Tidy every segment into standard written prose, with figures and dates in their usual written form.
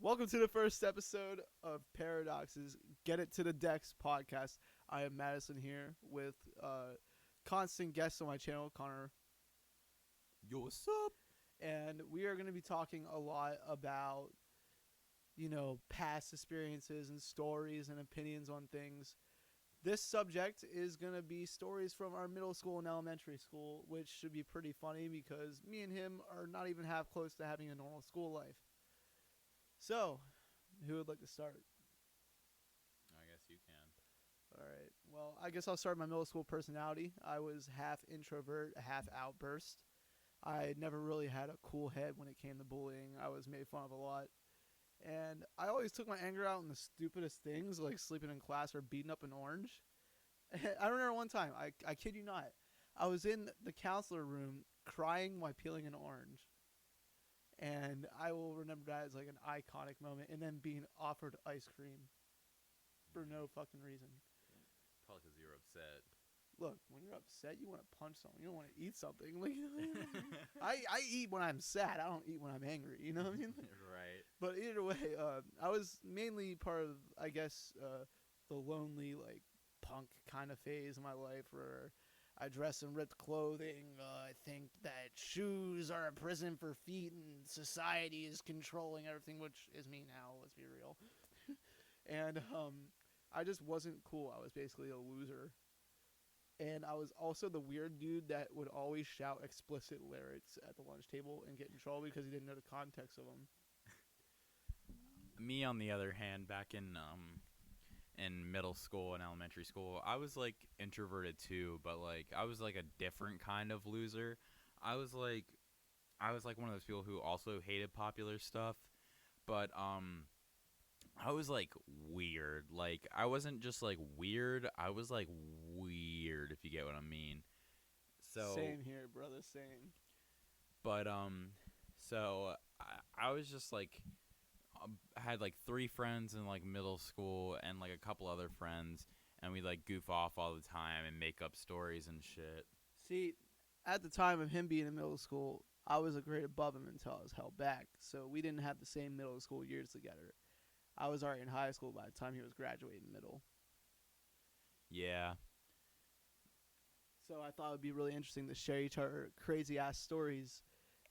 Welcome to the first episode of Paradox's Get It to the Decks podcast. I am Madison here with constant guests on my channel, Connor. Yo, what's up? And we are going to be talking a lot about, past experiences and stories and opinions on things. This subject is going to be stories from our middle school and elementary school, which should be pretty funny because me and him are not even half close to having a normal school life. So, who would like to start? I guess you can. All right. Well, I guess I'll start my middle school personality. I was half introvert, half outburst. I never really had a cool head when it came to bullying. I was made fun of a lot. And I always took my anger out on the stupidest things, like sleeping in class or beating up an orange. I remember one time, I kid you not, I was in the counselor room crying while peeling an orange. And I will remember that as like an iconic moment. And then being offered ice cream for no fucking reason. Probably because you were upset. Look, when you're upset, you want to punch someone. You don't want to eat something. Like, I eat when I'm sad. I don't eat when I'm angry. You know what I mean? Right. But either way, I was mainly part of, I guess, the lonely, like, punk kind of phase of my life where I dress in ripped clothing. I think that shoes are a prison for feet and society is controlling everything, which is me now, let's be real. And I just wasn't cool. I was basically a loser. And I was also the weird dude that would always shout explicit lyrics at the lunch table and get in trouble because he didn't know the context of them. Me, on the other hand, back in middle school and elementary school, I was like introverted too, but like I was like a different kind of loser. I was like one of those people who also hated popular stuff, but I was like weird. Like I wasn't just like weird. I was like weird, if you get what I mean. So Same here, brother. Same. But so I was just like, I had like 3 friends in like middle school and like a couple other friends, and we like goof off all the time and make up stories and shit. See, at the time of him being in middle school, I was a grade above him until I was held back. So we didn't have the same middle school years together. I was already in high school by the time he was graduating middle. Yeah. So I thought it would be really interesting to share each other crazy ass stories.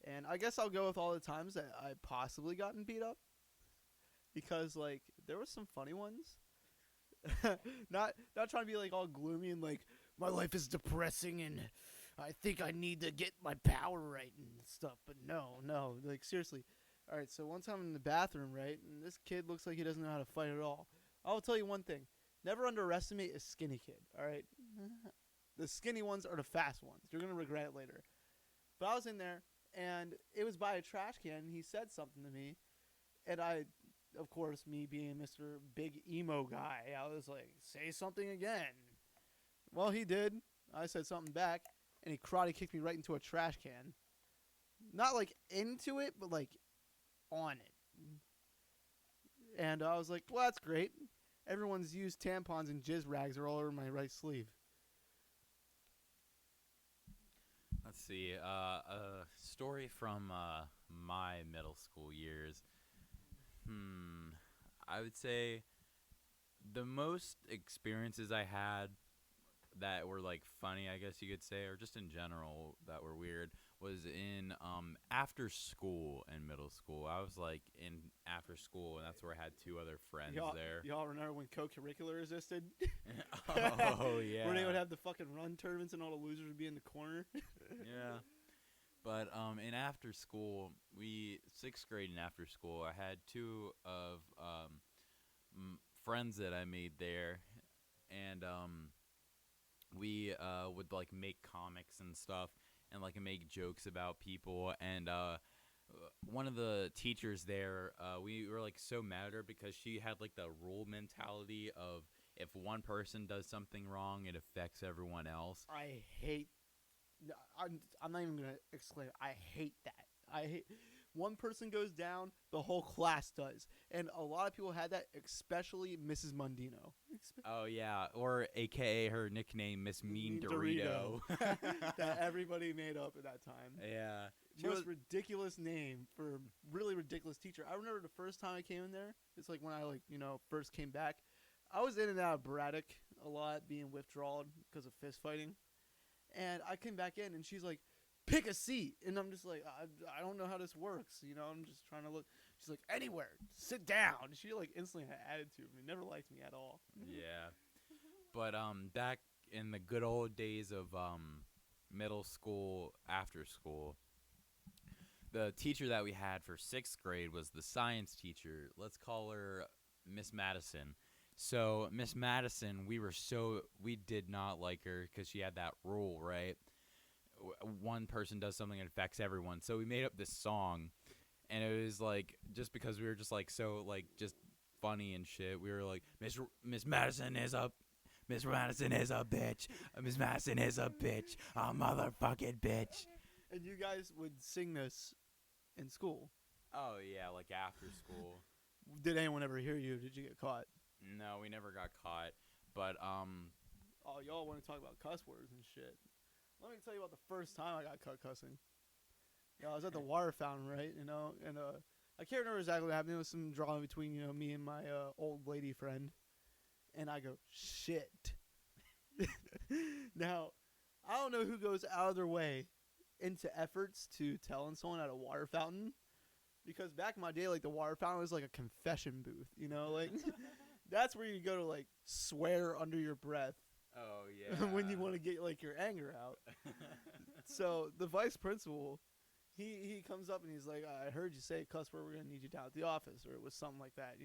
And I guess I'll go with all the times that I possibly gotten beat up. Because like there were some funny ones. not trying to be like all gloomy and like my life is depressing and I think I need to get my power right and stuff. But no, like seriously. All right, so one time in the bathroom, right, and this kid looks like he doesn't know how to fight at all. I'll tell you one thing: never underestimate a skinny kid. All right, the skinny ones are the fast ones. You're gonna regret it later. But I was in there, and it was by a trash can. And he said something to me, and I, of course, me being Mr. Big Emo guy, I was like, "Say something again." Well, he did. I said something back, and he karate kicked me right into a trash can. Not like into it, but like on it. And I was like, well, that's great. Everyone's used tampons and jizz rags are all over my right sleeve. Let's see. A story from my middle school years. I would say the most experiences I had that were like funny, I guess you could say, or just in general that were weird, was in after school in middle school. I was like in after school, and that's where I had 2 other friends there. Y'all remember when co-curricular existed? Oh yeah. Where they would have the fucking run tournaments and all the losers would be in the corner. Yeah. But in after school, 6th grade and after school, I had 2 of friends that I made there, and we would like make comics and stuff, and like make jokes about people. And one of the teachers there, we were like so mad at her because she had like the rule mentality of if one person does something wrong, it affects everyone else. I hate. I'm not even gonna exclaim. I hate that. I hate. One person goes down, the whole class does, and a lot of people had that, especially Mrs. Mundino. Oh yeah, or AKA her nickname, Miss Mean Dorito. That everybody made up at that time. Yeah, She was- most ridiculous name for a really ridiculous teacher. I remember the first time I came in there. It's like when I first came back. I was in and out of Braddock a lot, being withdrawed because of fist fighting. And I came back in, and she's like, "Pick a seat," and I'm just like, I don't know how this works. I'm just trying to look. She's like, "Anywhere, sit down." She instantly had attitude. She never liked me at all. Yeah. But back in the good old days of middle school, after school, the teacher that we had for 6th grade was the science teacher. Let's call her Miss Madison. So Miss Madison, we did not like her because she had that rule, right? One person does something and affects everyone. So we made up this song, and it was like, just because we were just like so like just funny and shit. We were like, Miss Madison is a bitch. Miss Madison is a bitch. A motherfucking bitch. And you guys would sing this in school. Oh yeah, like after school. Did anyone ever hear you? Did you get caught? No, we never got caught. But Oh, y'all want to talk about cuss words and shit. Let me tell you about the first time I got caught cussing. I was at the water fountain, right? And I can't remember exactly what happened. There was some drama between me and my old lady friend, and I go, "Shit." Now, I don't know who goes out of their way into efforts to telling someone at a water fountain, because back in my day, like, the water fountain was like a confession booth, like that's where you go to like swear under your breath. Oh yeah. When you want to get like your anger out. So the vice principal, he comes up and he's like, "I heard you say cuss word. We're gonna need you down at the office," or it was something like that.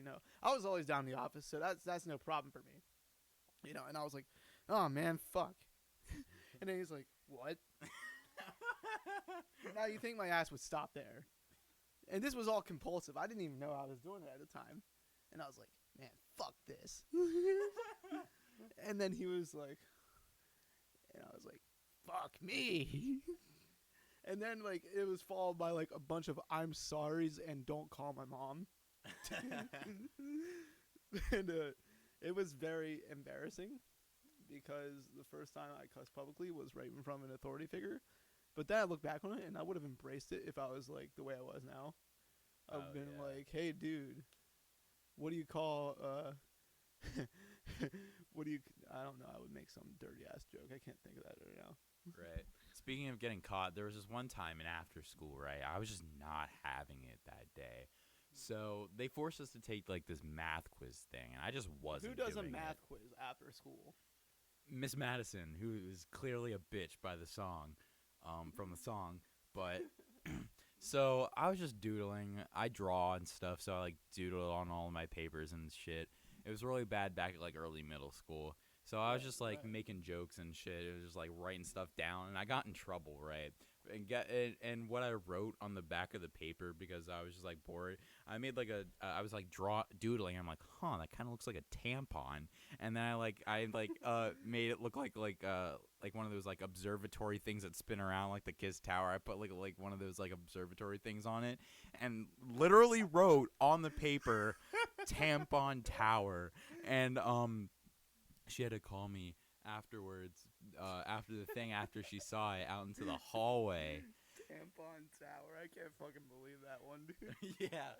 I was always down in the office, so that's no problem for me. And I was like, "Oh man, fuck." And then he's like, "What?" Now you think my ass would stop there? And this was all compulsive. I didn't even know I was doing it at the time. And I was like, "Man, fuck this." And then he was like, and I was like, "Fuck me." And then like it was followed by like a bunch of "I'm sorries" and "Don't call my mom." And it was very embarrassing, because the first time I cussed publicly was right in front of an authority figure. But then I look back on it, and I would have embraced it if I was like the way I was now. I would have been like, "Hey, dude, what do you call I don't know. I would make some dirty ass joke. I can't think of that right now." Right. Speaking of getting caught, there was this one time in after school, right? I was just not having it that day. So they forced us to take like this math quiz thing, and I just wasn't. Who does a doing math it. quiz after school? Miss Madison, who is clearly a bitch by the song, from the song, but so I was just doodling. I draw and stuff, so I like doodle on all of my papers and shit. It was really bad back at like early middle school. So I was just like making jokes and shit. It was just like writing stuff down, and I got in trouble, right? And what I wrote on the back of the paper, because I was just like bored, I made like I was like doodling. I'm like, that kind of looks like a tampon. And then I made it look like one of those like observatory things that spin around like the Kiss Tower. I put like one of those like observatory things on it, and literally wrote on the paper tampon tower. And she had to call me afterwards, after the thing, after she saw it, out into the hallway. Tampon Tower. I can't fucking believe that one, dude. Yeah.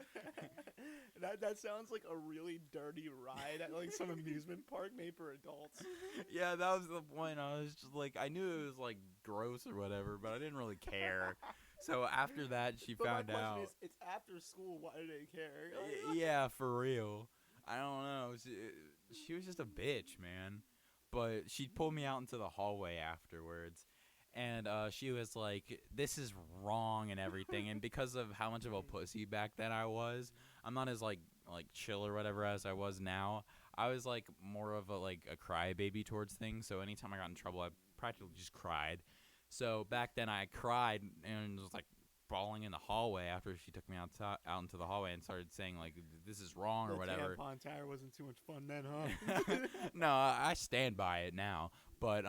That sounds like a really dirty ride at like some amusement park made for adults. Yeah, that was the point. I was just like, I knew it was like gross or whatever, but I didn't really care. So after that, she found my question out. is, it's after school. Why do they care? Yeah, for real. I don't know. She was just a bitch, man. But she pulled me out into the hallway afterwards, and she was like, "This is wrong" and everything. And because of how much of a pussy back then I was, I'm not as like chill or whatever as I was now. I was like more of a crybaby towards things. So anytime I got in trouble, I practically just cried. So back then I cried and was like bawling in the hallway after she took me out into the hallway and started saying like, "This is wrong" or whatever. Tampon Tower wasn't too much fun then, huh? No, I stand by it now. But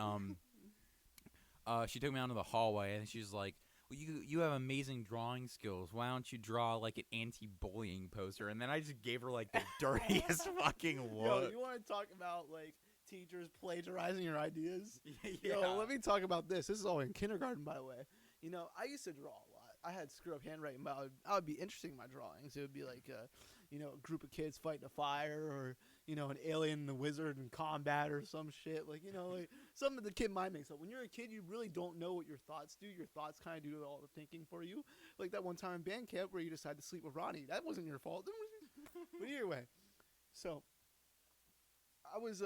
she took me out into the hallway and she's like, "Well, you have amazing drawing skills. Why don't you draw like an anti-bullying poster?" And then I just gave her like the dirtiest fucking look. Yo, you want to talk about like teachers plagiarizing your ideas? Yeah. Yo, let me talk about this. This is all in kindergarten, by the way. I used to draw a lot. I had screw up handwriting, but I would be interesting in my drawings. It would be like, a group of kids fighting a fire, or an alien and the wizard in combat or some shit. Like like something the kid mind makes up. When you're a kid, you really don't know what your thoughts do. Your thoughts kind of do all the thinking for you. Like that one time in band camp where you decided to sleep with Ronnie. That wasn't your fault. But either way, so I was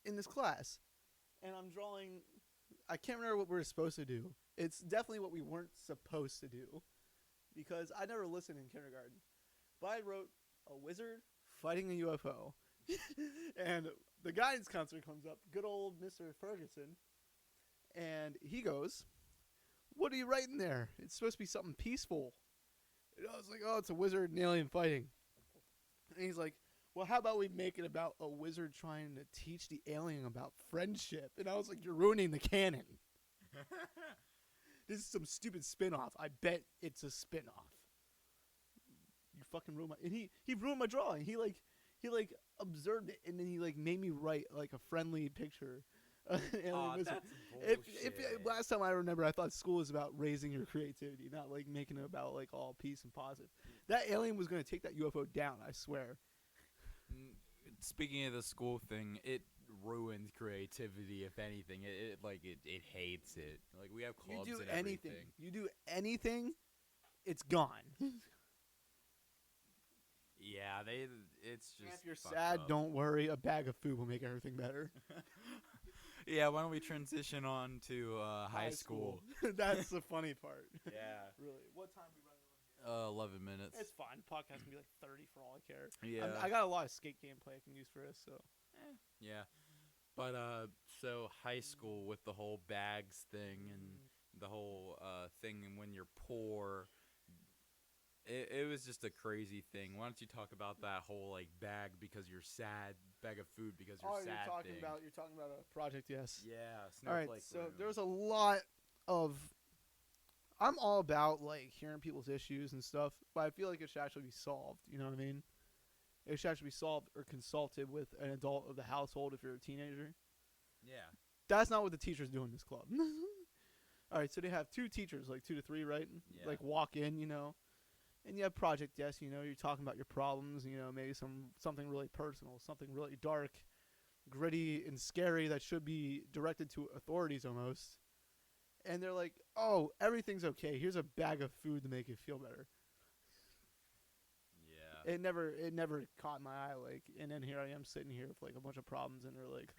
in this class, and I'm drawing. I can't remember what we were supposed to do. It's definitely what we weren't supposed to do, because I never listened in kindergarten. But I wrote a wizard fighting a UFO. And the guidance counselor comes up, good old Mr. Ferguson, and he goes, "What are you writing there? It's supposed to be something peaceful." And I was like, "Oh, it's a wizard and alien fighting." And he's like, "Well, how about we make it about a wizard trying to teach the alien about friendship?" And I was like, "You're ruining the canon. This is some stupid spin-off. I bet it's a spin-off. You fucking ruined my..." And he ruined my drawing. He observed it, and then he made me write like a friendly picture. Aw, Wizard. that's If bullshit. last time I remember, I thought school was about raising your creativity, not like making it about like all peace and positive. That alien was gonna take that UFO down. I swear. Speaking of the school thing, it ruins creativity. If anything, it hates it. Like we have clubs You do and anything. everything. You do anything, it's gone. Yeah, it's And just. if you're fucked sad, up. don't worry. A bag of food will make everything better. Yeah, why don't we transition on to high school? That's the funny part. Yeah. Really. What time we running on 11 minutes. here? It's fine. Podcast can be like 30 for all I care. Yeah. I got a lot of skate gameplay I can use for this. So. Yeah. But so high school with the whole bags thing and the whole thing, and when you're poor, it was just a crazy thing. Why don't you talk about that whole like bag because you're sad, bag of food because you're sad thing? You're talking about a project, yes. Yeah, All right. Snowflake So Room. there's a lot of. I'm all about like hearing people's issues and stuff, but I feel like it should actually be solved. You know what I mean? It should actually be solved or consulted with an adult of the household if you're a teenager. Yeah. That's not what the teachers do in this club. All right, so they have two teachers, like 2 to 3, right? Yeah. Like walk in, and you have project yes, you're talking about your problems, maybe something really personal, something really dark, gritty, and scary that should be directed to authorities almost. And they're like, "Oh, everything's okay. Here's a bag of food to make you feel better." Yeah. It never caught my eye, and then here I am sitting here with like a bunch of problems, and they're like,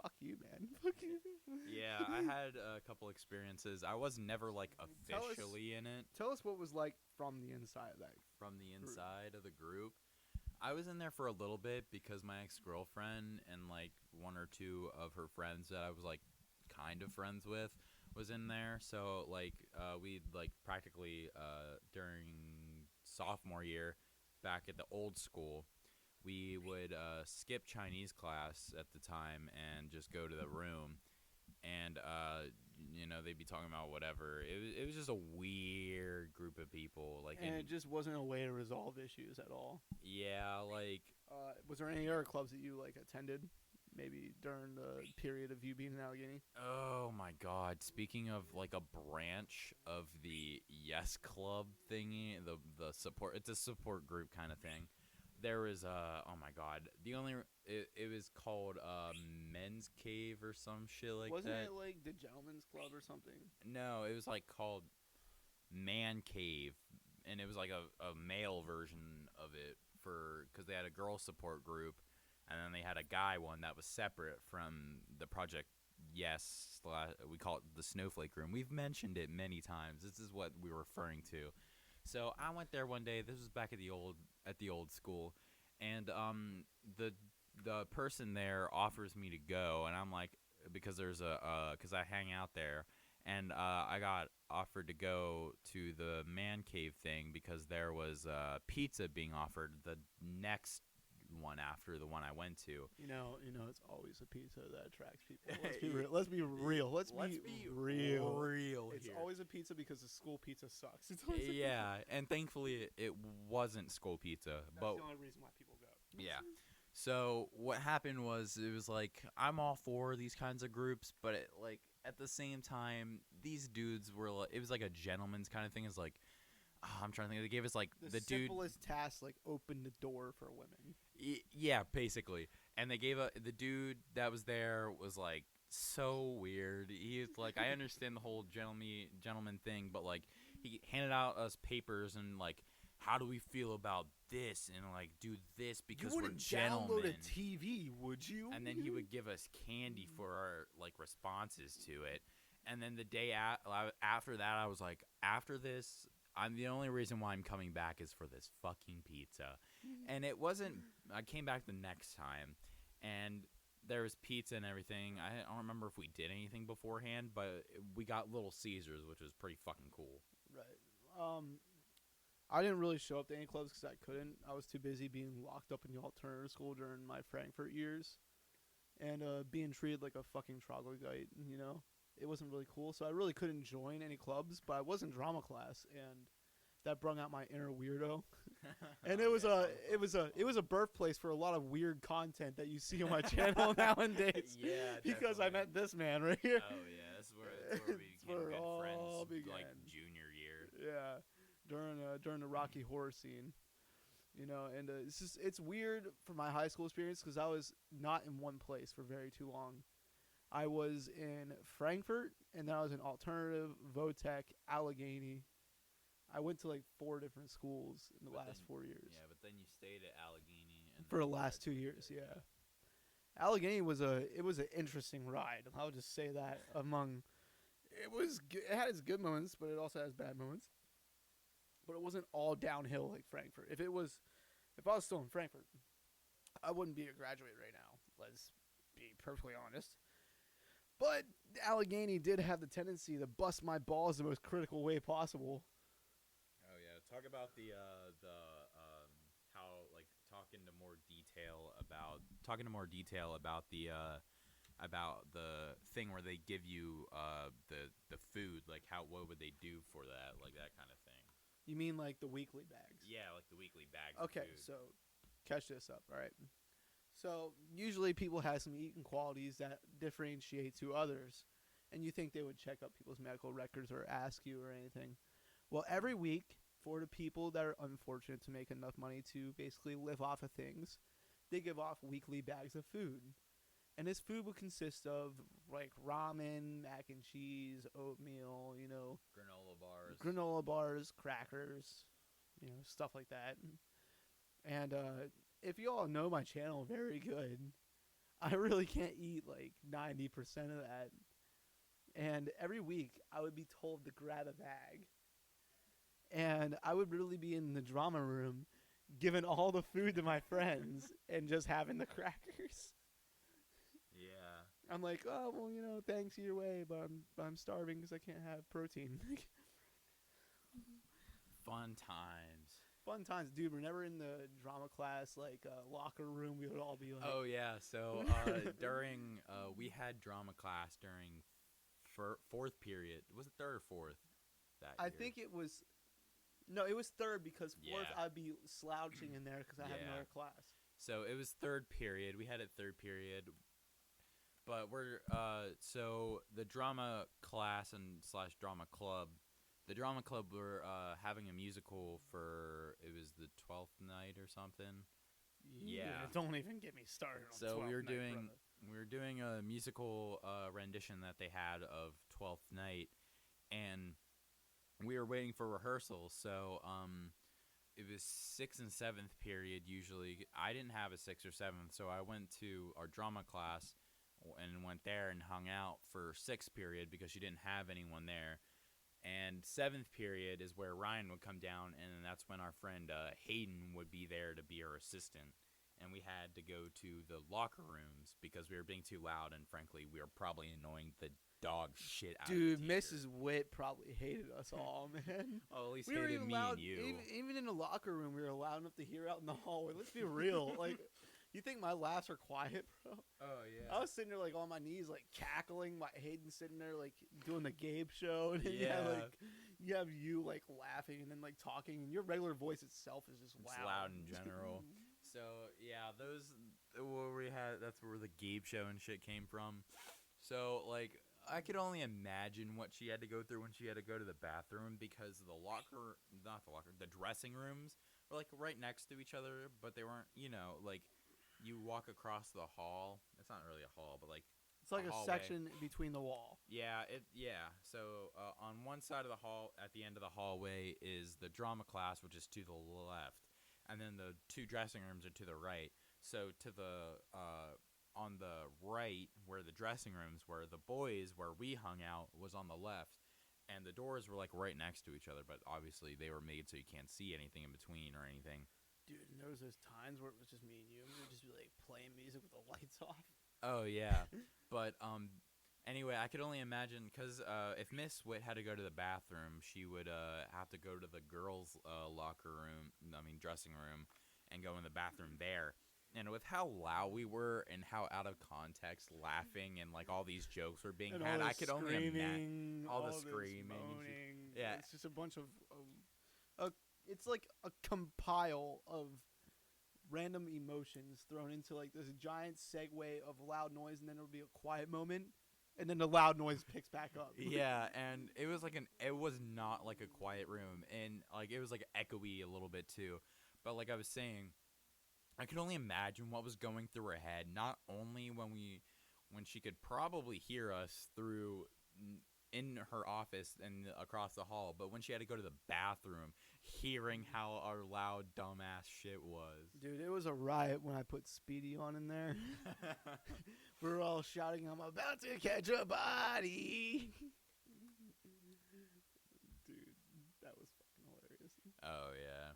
"Fuck you, man. Fuck you." Yeah, I had a couple experiences. I was never like Tell us- officially in it. Tell us what was like from the inside of that. From the inside of the group. I was in there for a little bit because my ex-girlfriend and like one or two of her friends that I was like kind of friends with was in there. So like we'd like practically during sophomore year back at the old school, we would skip Chinese class at the time and just go to the room, and they'd be talking about whatever. It was just a weird group of people. Like, And it just wasn't a way to resolve issues at all. yeah, like Was there any other clubs that you like attended, maybe during the period of you being in Allegheny? oh my god. Speaking of like a branch of the Yes Club thingy, the support. It's a support group kind of thing. There was oh my god. It was called Men's Cave or some shit like Wasn't that. it like the Gentleman's Club or something? No, it was like called Man Cave, and it was like a male version of it because they had a girl support group, and then they had a guy one that was separate from the project. Yes, we call it the Snowflake Room. We've mentioned it many times. This is what we're referring to. So I went there one day. This was back at the old school, and the person there offers me to go, and I'm like, because because I hang out there, and I got offered to go to the man cave thing because there was pizza being offered the next one after the one I went to. It's always a pizza that attracts people. Let's be real. Let's be real. Real It's here. always a pizza because the school pizza sucks. It's always a Yeah, and thankfully it wasn't school pizza, That's but the only reason why people go. yeah. So what happened was it was like I'm all for these kinds of groups, but at the same time, these dudes were like, it was like a gentleman's kind of thing. It's like, I'm trying to think. They gave us like The dude. simplest task, like open the door for women. Yeah, basically. And they gave the dude that was there was like so weird. He's like, I understand the whole gentleman thing, but like he handed out us papers and like, how do we feel about this and like do this because you we're wouldn't gentlemen. download a TV, would you? And then he would give us candy for our like responses to it. And then the day after that, I was like, after this, I'm the only reason why I'm coming back is for this fucking pizza. And it wasn't. I came back the next time, and there was pizza and everything. I don't remember if we did anything beforehand, but we got Little Caesars, which was pretty fucking cool. Right. I didn't really show up to any clubs because I couldn't. I was too busy being locked up in the alternative school during my Frankfurt years, and being treated like a fucking troglodyte. You know, it wasn't really cool. So I really couldn't join any clubs. But I was in drama class, and that brought out my inner weirdo. And it was a birthplace for a lot of weird content that you see on my channel nowadays. Yeah, because I met this man right here. Oh yeah, that's where we It's became where it good all friends. began. Like junior year. Yeah, during the Rocky Horror scene, you know, and it's weird for my high school experience because I was not in one place for very too long. I was in Frankfurt, and then I was in Alternative, Votech, Allegheny. I went to like 4 different schools in the last 4 years. Yeah, but then you stayed at Allegheny For the last 2 years, yeah. Allegheny was an interesting ride. I'll just say that. It had its good moments, but it also has bad moments. But it wasn't all downhill like Frankfurt. If I was still in Frankfurt, I wouldn't be a graduate right now. Let's be perfectly honest. But Allegheny did have the tendency to bust my balls the most critical way possible. Oh yeah, talk about the how like talking to more detail about the thing where they give you the food, like what would they do for that, like that kind of thing. You mean like the weekly bags? Yeah, like the weekly bags. Okay, of food. so catch this up, all right? So usually people have some eating qualities that differentiate to others, and you think they would check up people's medical records or ask you or anything. Well, every week, for the people that are unfortunate to make enough money to basically live off of things, they give off weekly bags of food. And this food would consist of like ramen, mac and cheese, oatmeal, you know, granola bars, crackers, you know, stuff like that. And if you all know my channel very good, I really can't eat like 90% of that. And every week I would be told to grab a bag. And I would really be in the drama room giving all the food to my friends and just having the crackers. Yeah. I'm like, oh, well, you know, thanks either way, but I'm starving because I can't have protein. Fun times. Fun times, dude. We're never in the drama class, like, locker room. We would all be like... Oh, yeah. So during, we had drama class during fourth period. Was it third or fourth that year? I think it was... No, it was third because fourth Yeah. I'd be slouching in there because I had another class. So it was third period. We had it third period. But so the drama class and / drama club, the drama club were having a musical for, it was the 12th night or something. Yeah. Don't even get me started on So 12th we were night, doing a musical rendition that they had of 12th Night, and we were waiting for rehearsal. So it was 6th and 7th period usually. I didn't have a 6th or 7th, so I went to our drama class and went there and hung out for 6th period because she didn't have anyone there. And 7th period is where Ryan would come down, and that's when our friend Hayden would be there to be her assistant. And we had to go to the locker rooms because we were being too loud, and frankly, we were probably annoying the dog shit out Dude, of the teacher. Mrs. Witt probably hated us all, man. Oh, at least We were hated even me loud, and you. even in the locker room, we were loud enough to hear out in the hallway. Let's be real. Like, you think my laughs are quiet, bro? Oh, yeah. I was sitting there, like, on my knees, like, cackling. My Hayden sitting there, like, doing the Gabe show. And then you have you, like, laughing and then, like, talking. And your regular voice itself is just It's loud. loud in general. So, yeah, those, where we had, that's where the Gabe show and shit came from. So, like, I could only imagine what she had to go through when she had to go to the bathroom because the dressing rooms were like right next to each other, but they weren't, like you walk across the hall. It's not really a hall, but like It's like a hallway. section between the wall. Yeah. So on one side of the hall, at the end of the hallway, is the drama class, which is to the left, and then the two dressing rooms are to the right. So to the on the right, where the dressing rooms were, the boys where we hung out was on the left, and the doors were like right next to each other. But obviously they were made so you can't see anything in between or anything. Dude, and there was those times where it was just me and you. We would just be like playing music with the lights off. Oh yeah, but anyway, I could only imagine because if Miss Witt had to go to the bathroom, she would have to go to the girls' dressing room, and go in the bathroom there. And with how loud we were and how out of context laughing and like all these jokes were being And had, all I the could only imagine screaming, all the this screaming. moaning. Yeah. It's just a bunch of it's like a compile of random emotions thrown into like this giant segue of loud noise, and then there'll be a quiet moment, and then the loud noise picks back up. Yeah, and it was it was not like a quiet room, and like it was like echoey a little bit too. But like I was saying, I could only imagine what was going through her head. Not only when she could probably hear us through in her office and across the hall, but when she had to go to the bathroom, hearing how our loud dumbass shit was. Dude, it was a riot when I put Speedy on in there. We were all shouting, "I'm about to catch a body!" Dude, that was fucking hilarious. Oh yeah.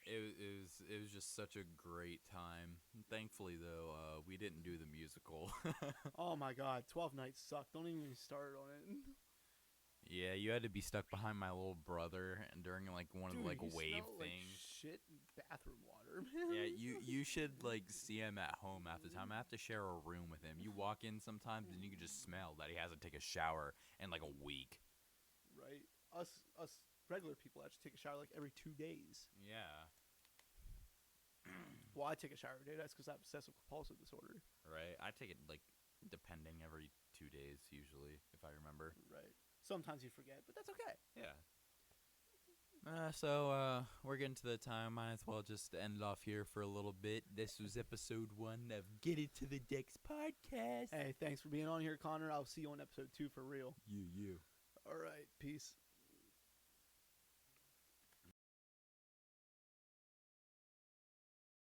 It was just such a great time. Thankfully though, we didn't do the musical. Oh my god, 12 Nights sucked. Don't even get me started on it. Yeah, you had to be stuck behind my little brother and during like one of the like Dude, he wave smelled things. Like shit and bathroom water, man. Yeah, you should like see him at home half the time. I have to share a room with him. You walk in sometimes and you can just smell that he hasn't taken a shower in like a week. Right. Us regular people have to take a shower like every 2 days. Yeah. Well, I take a shower every day. That's because I have obsessive compulsive disorder. Right. I take it like depending every 2 days usually, if I remember. Right. Sometimes you forget, but that's okay. Yeah. So we're getting to the time. Might as well just end it off here for a little bit. This was episode 1 of Get It to the Decks podcast. Hey, thanks for being on here, Connor. I'll see you on episode 2 for real. You. All right. Peace.